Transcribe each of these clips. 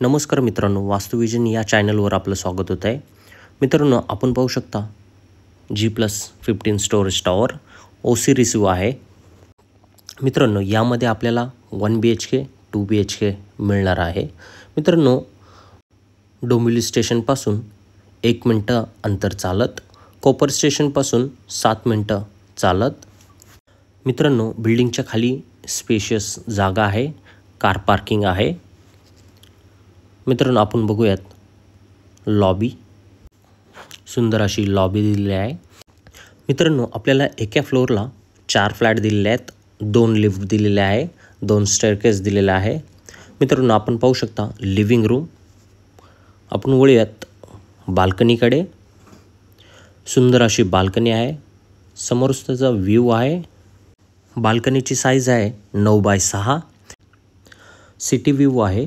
नमस्कार मित्रांनो, वास्तुविजन या चॅनलवर आपलं स्वागत होत आहे. मित्रांनो, आपण पाहू शकता G+15 storage tower OC receive आहे. मित्रांनो, यामध्ये आपल्याला 1 BHK 2 BHK मिळणार आहे. मित्रांनो, डोंबिवली स्टेशनपासून 1 मिनटं अंतर चालत, कोपर स्टेशनपासून 7 मिनटं चालत. मित्रांनो, बिल्डिंगच्या खाली स्पेशियस जागा आहे, कार पार्किंग आहे. मित्रांनो, आपण बघूयात लॉबी, सुंदर अशी लॉबी दिलेली आहे. मित्रांनो, आपल्याला एका फ्लोअरला 4 फ्लॅट दिलेले आहेत, 2 लिफ्ट दिलेले आहे, 2 स्टेअरकेस दिलेला आहे. मित्रांनो, आपण पाहू शकता लिव्हिंग रूम. आपण वळूयात बाल्कनीकडे. सुंदर अशी बाल्कनी आहे, समोरच त्याचा व्ह्यू आहे. बाल्कनीची साईज आहे 9x6. सिटी व्ह्यू आहे.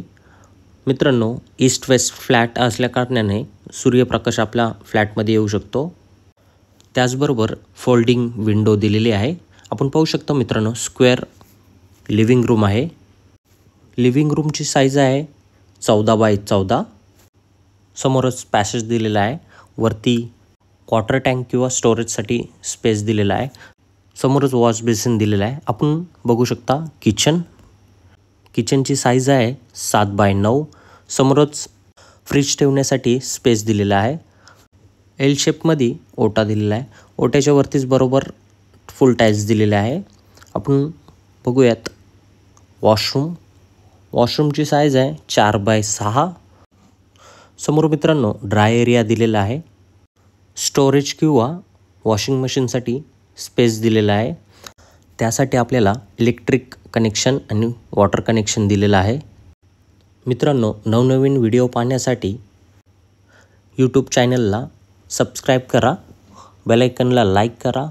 मित्रांनो, ईस्ट वेस्ट फ्लॅट असल्या कारणाने सूर्यप्रकाश आपल्या फ्लॅटमध्ये येऊ शकतो. त्याचबरोबर फोल्डिंग विंडो दिलेली आहे. आपण पाहू शकतो मित्रांनो, स्क्वेअर लिव्हिंग रूम आहे. लिव्हिंग रूमची साईज आहे 14x14. समोरच पॅसेज दिलेला आहे. वरती वॉटर टँक किंवा स्टोरेजसाठी स्पेस दिलेला आहे. समोरच वॉश बेसिन दिलेला आहे. आपण बघू शकता किचनची साईज आहे 7x9. समोरच फ्रीज ठेवण्यासाठी स्पेस दिलेला आहे. एल शेपमध्ये ओटा दिलेला आहे. ओट्याच्या वरतीच बरोबर फुल टाईल्स दिलेले आहे. आपण बघूयात वॉशरूमची साईज आहे 4x6. समोर मित्रांनो ड्राय एरिया दिलेला आहे. स्टोरेज किंवा वॉशिंग मशीनसाठी स्पेस दिलेला आहे. त्यासाठी आपल्याला इलेक्ट्रिक कनेक्शन आणि वॉटर कनेक्शन दिलेलं आहे. मित्रांनो, नवनवीन व्हिडिओ पाहण्यासाठी यूट्यूब चॅनलला सबस्क्राईब करा, बेल आयकनला लाईक करा,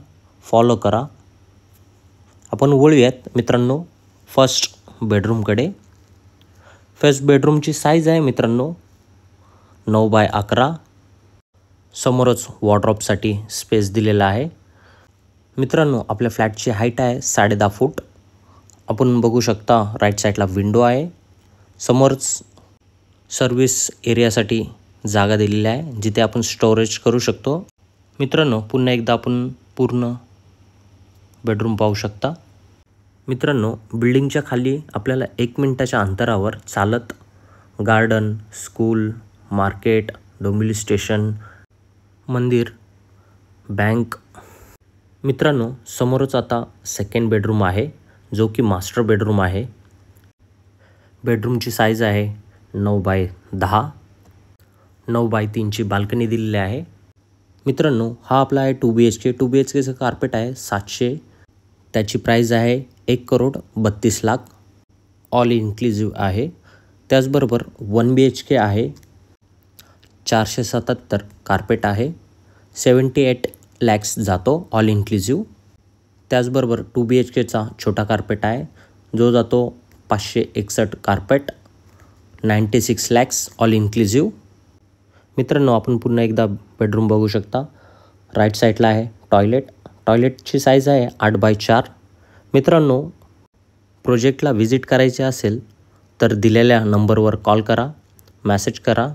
फॉलो करा. आपण वळूयात मित्रांनो फर्स्ट बेडरूमकडे. फर्स्ट बेडरूमची साईज आहे मित्रांनो 9x11. समोरच वॉर्डरोबसाठी स्पेस दिलेला आहे. मित्रांनो, आपल्या फ्लॅटची हाईट आहे 10.5 फूट. आपण बघू शकता राईट साईडला विंडो आहे. समोरच सर्व्हिस एरियासाठी जागा दिलेली आहे, जिथे आपण स्टोरेज करू शकतो. मित्रांनो, पुन्हा एकदा आपण पूर्ण बेडरूम पाहू शकता. मित्रांनो, बिल्डिंगच्या खाली आपल्याला 1 मिनिटाच्या अंतरावर चालत garden, school, market, Dombivli station, मंदिर, बँक. मित्रांनो, समोरच आता सेकंड बेडरूम आहे, जो की मास्टर बेडरूम आहे. बेडरूमची साईज आहे 9x10. 9x3ची बाल्कनी दिलेली आहे. मित्रांनो, हा आपला आहे 2 BHK. 2 BHKचं कार्पेट आहे 700. त्याची प्राईज आहे 1,32,00,000. ऑल इन्क्लुझिव्ह आहे. त्याचबरोबर 1 BHK आहे 477. कार्पेट आहे 78 lakhs जातो ऑल इन्क्लुझिव्ह. त्याचबरोबर 2 BHKचा छोटा कार्पेट आहे, जो जातो 561. Carpet 96 lakhs all inclusive. मित्रांनो, आपण पुन्हा एकदा बेडरूम बघू शकता. राईट साईडला आहे टॉयलेटची साईज आहे 8x4. मित्रांनो, प्रोजेक्टला व्हिजिट करायचे असेल तर दिलेल्या नंबरवर कॉल करा, मेसेज करा.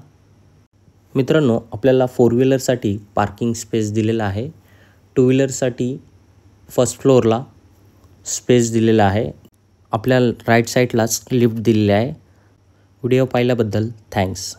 मित्रांनो, आपल्याला 4 व्हीलरसाठी पार्किंग स्पेस दिलेला आहे. 2 व्हीलरसाठी फर्स्ट फ्लोअरला स्पेस दिलेला आहे. आपल्याला राईट साईडलाच लिफ्ट दिलेली आहे. व्हिडिओ पाहिल्याबद्दल थँक्स.